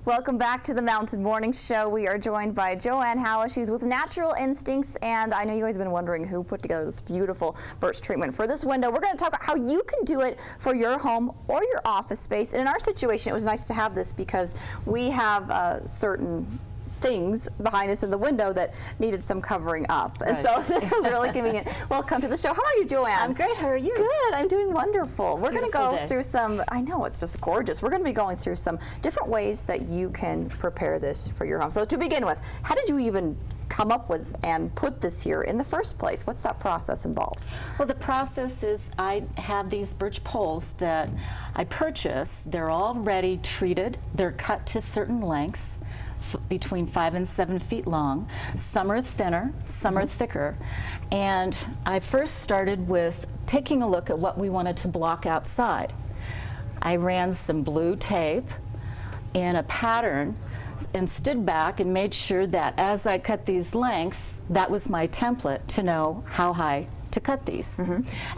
Welcome back to the Mountain Morning Show. We are joined by Joann Howe. She's with Natural Instincts, and I know you guys have been wondering who put together this beautiful birch treatment for this window. We're going to talk about how you can do it for your home or your office space. And in our situation, it was nice to have this because we have certain things behind us in the window that needed some covering up. And so this was really convenient. Welcome to the show. How are you, Joann? I'm great. How are you? Good. I'm doing wonderful. We're going to go day. through some, I know, it's just gorgeous. We're going to be going through some different ways that you can prepare this for your home. So to begin with, how did you even come up with and put this here in the first place? What's that process involved? Well, the process is I have these birch poles that I purchase. They're already treated. They're cut to certain lengths, between 5 and 7 feet long. Some are thinner, some are thicker. And I first started with taking a look at what we wanted to block outside. I ran some blue tape in a pattern and stood back and made sure that as I cut these lengths, that was my template to know how high to cut these.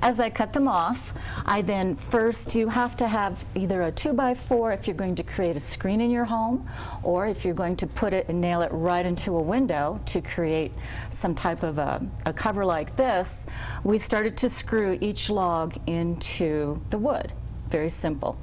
As I cut them off, I then first, you have to have either a 2x4 if you're going to create a screen in your home, or if you're going to put it and nail it right into a window to create some type of a cover like this. We started to screw each log into the wood. Very simple.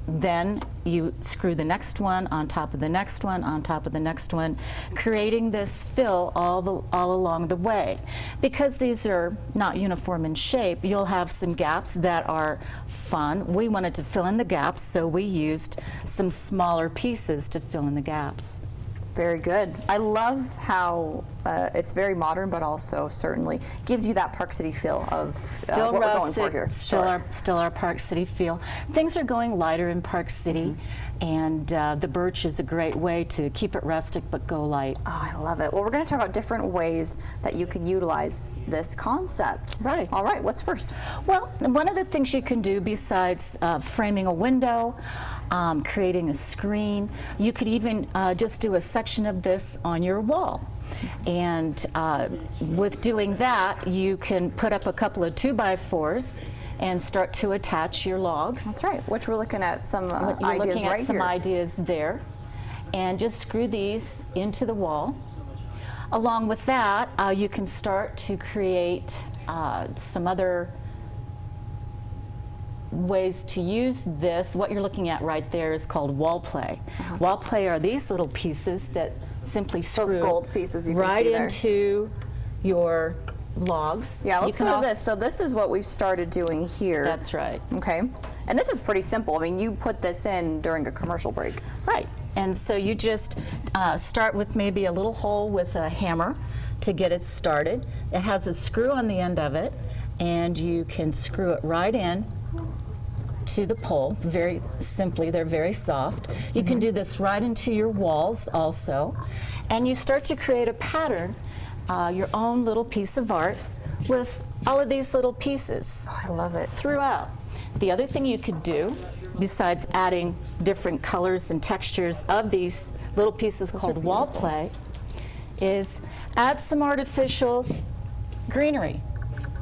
Then you screw the next one on top of the next one on top of the next one, creating this fill all along the way. Because these are not uniform in shape, you'll have some gaps that are fun. We wanted to fill in the gaps, so we used some smaller pieces to fill in the gaps. Very good. I love how it's very modern, but also certainly gives you that Park City feel of still what rustic, we're going for here. Still our Park City feel. Things are going lighter in Park City, and the birch is a great way to keep it rustic but go light. Oh, I love it. Well, we're going to talk about different ways that you can utilize this concept. Right. All right, what's first? Well, one of the things you can do besides framing a window, creating a screen, you could even just do a section of this on your wall. And with doing that, you can put up a couple of 2x4s and start to attach your logs. That's right, which we're looking at some You're ideas looking at right some here. ideas there. And just screw these into the wall. Along with that, you can start to create some other ways to use this. What you're looking at right there is called wall play. Wall play are these little pieces that simply screw Those gold pieces you can right see there. into your logs. Yeah, let's You go can to this. So this is what we've started doing here. That's right. Okay. And this is pretty simple. I mean, you put this in during a commercial break. Right. And so you just start with maybe a little hole with a hammer to get it started. It has a screw on the end of it, and you can screw it right in to the pole. Very simply, they're very soft. You can do this right into your walls also, and you start to create a pattern, your own little piece of art with all of these little pieces. Oh, I love it. Throughout. The other thing you could do, besides adding different colors and textures of these little pieces called wall play, is add some artificial greenery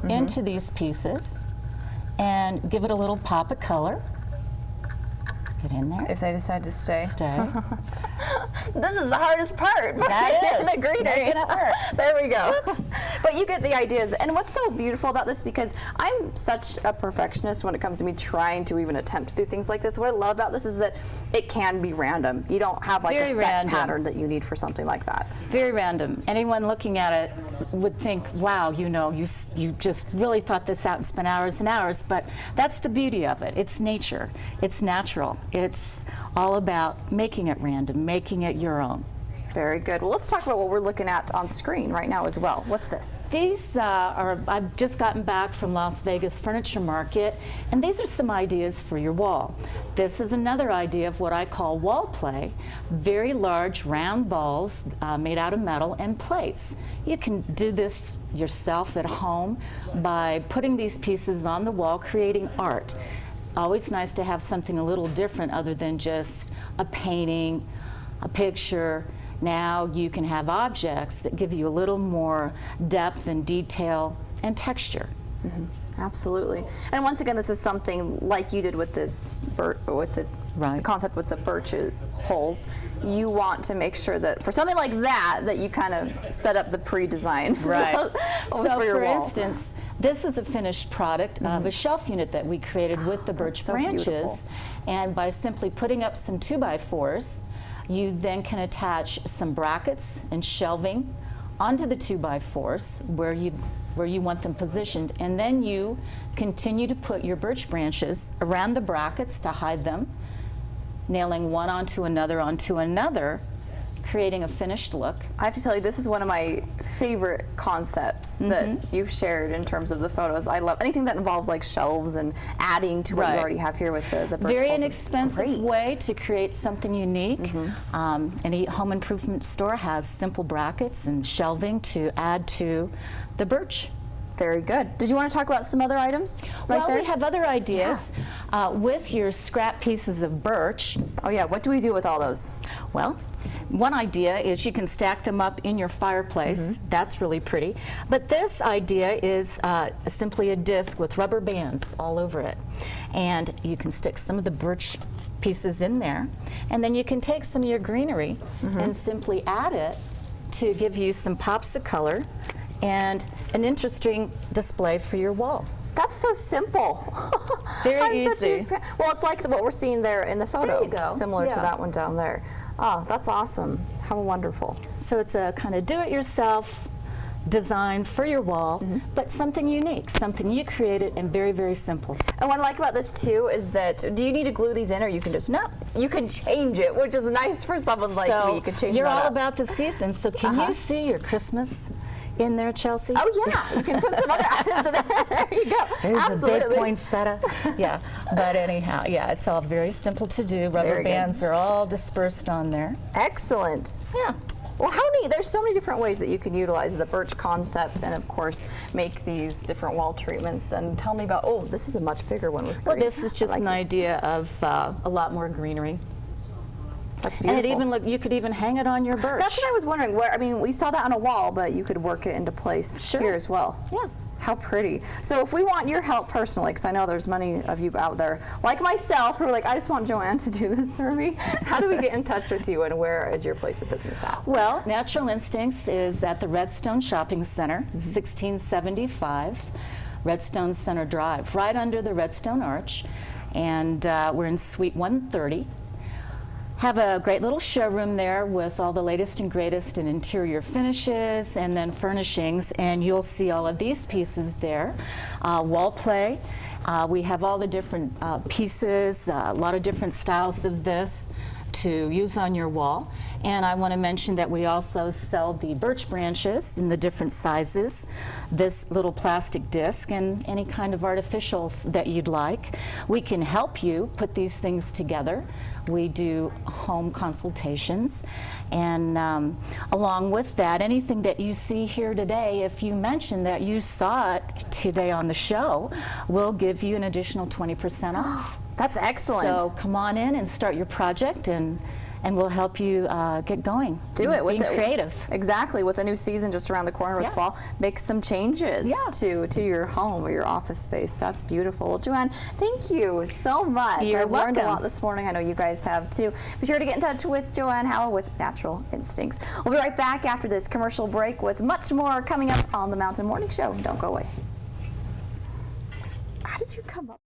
into these pieces and give it a little pop of color. Get in there. If they decide to stay. Stay. This is the hardest part. That is. The greenery. Making it work. There we go. But you get the ideas. And what's so beautiful about this, because I'm such a perfectionist when it comes to me trying to even attempt to do things like this, what I love about this is that it can be random. You don't have like Very a set random. pattern that you need for something like that. Very random. Anyone looking at it would think, wow, you know, you just really thought this out and spent hours and hours, but that's the beauty of it. It's nature. It's natural. It's all about making it random, making it your own. Very good. Well, let's talk about what we're looking at on screen right now as well. What's this? These I've just gotten back from Las Vegas Furniture Market, and these are some ideas for your wall. This is another idea of what I call wall play. Very large round balls made out of metal and plates. You can do this yourself at home by putting these pieces on the wall, creating art. It's always nice to have something a little different other than just a painting, a picture. Now you can have objects that give you a little more depth and detail and texture. Absolutely. And once again, this is something like you did with this, with the Right. concept with the birches poles, you want to make sure that for something like that you kind of set up the pre-design. Right. So for your for wall. instance, this is a finished product of a shelf unit that we created with the birch so branches. beautiful. And by simply putting up some 2x4s, you then can attach some brackets and shelving onto the 2x4s where you want them positioned, and then you continue to put your birch branches around the brackets to hide them, nailing one onto another, creating a finished look. I have to tell you, this is one of my favorite concepts that you've shared in terms of the photos. I love anything that involves like shelves and adding to what you Right. already have here with the birch Very poles. It's inexpensive great. way to create something unique. Any home improvement store has simple brackets and shelving to add to the birch. Very good. Did you want to talk about some other items right Well, there? we have other ideas. With your scrap pieces of birch, Oh yeah, what do we do with all those? well, one idea is you can stack them up in your fireplace. That's really pretty. But this idea is simply a disc with rubber bands all over it. And you can stick some of the birch pieces in there. And then you can take some of your greenery and simply add it to give you some pops of color and an interesting display for your wall. That's so simple. Very I'm such a easy. huge fan. Well, it's like what we're seeing there in the photo. There you go. Similar to Yeah. that one down there. Oh, that's awesome. How wonderful. So it's a kind of do-it-yourself design for your wall, but something unique, something you created and very, very simple. And what I like about this too is that, do you need to glue these in or you can just, No. you can change it, which is nice for someone like So me. You can change you're that all up. about the season, so can you see your Christmas in there, Chelsea? Oh yeah, you can put some other items in there. There you go. There's Absolutely. a big poinsettia. Yeah, but anyhow, yeah, it's all very simple to do. Rubber Very good. bands are all dispersed on there. Excellent. Yeah. Well, how neat. There's so many different ways that you can utilize the birch concept and, of course, make these different wall treatments. And tell me about, oh, this is a much bigger one with Well, green. this is just I like an this. idea of a lot more greenery. That's And beautiful. it even look, you could even hang it on your birch. That's what I was wondering. Where, I mean, we saw that on a wall, but you could work it into place Sure. here as well. Yeah. How pretty. So if we want your help personally, because I know there's many of you out there, like myself, who are like, I just want Joann to do this for me. How do we get in touch with you and where is your place of business at? Well, Natural Instincts is at the Redstone Shopping Center, 1675 Redstone Center Drive, right under the Redstone Arch. And we're in Suite 130. Have a great little showroom there with all the latest and greatest in interior finishes and then furnishings, and you'll see all of these pieces there. Wall play. We have all the different pieces, a lot of different styles of this to use on your wall. And I want to mention that we also sell the birch branches in the different sizes, this little plastic disc, and any kind of artificials that you'd like. We can help you put these things together. We do home consultations, and along with that, anything that you see here today, if you mention that you saw it today on the show, we'll give you an additional 20% off. That's excellent. So come on in and start your project, and we'll help you get going. Do it with being creative. Exactly, with a new season just around the corner with Yeah. fall, make some changes Yeah. to your home or your office space. That's beautiful. Well, Joann, thank you so much. You're I've learned a welcome. lot this morning. I know you guys have too. Be sure to get in touch with Joann Howell with Natural Instincts. We'll be right back after this commercial break with much more coming up on the Mountain Morning Show. Don't go away. How did you come up?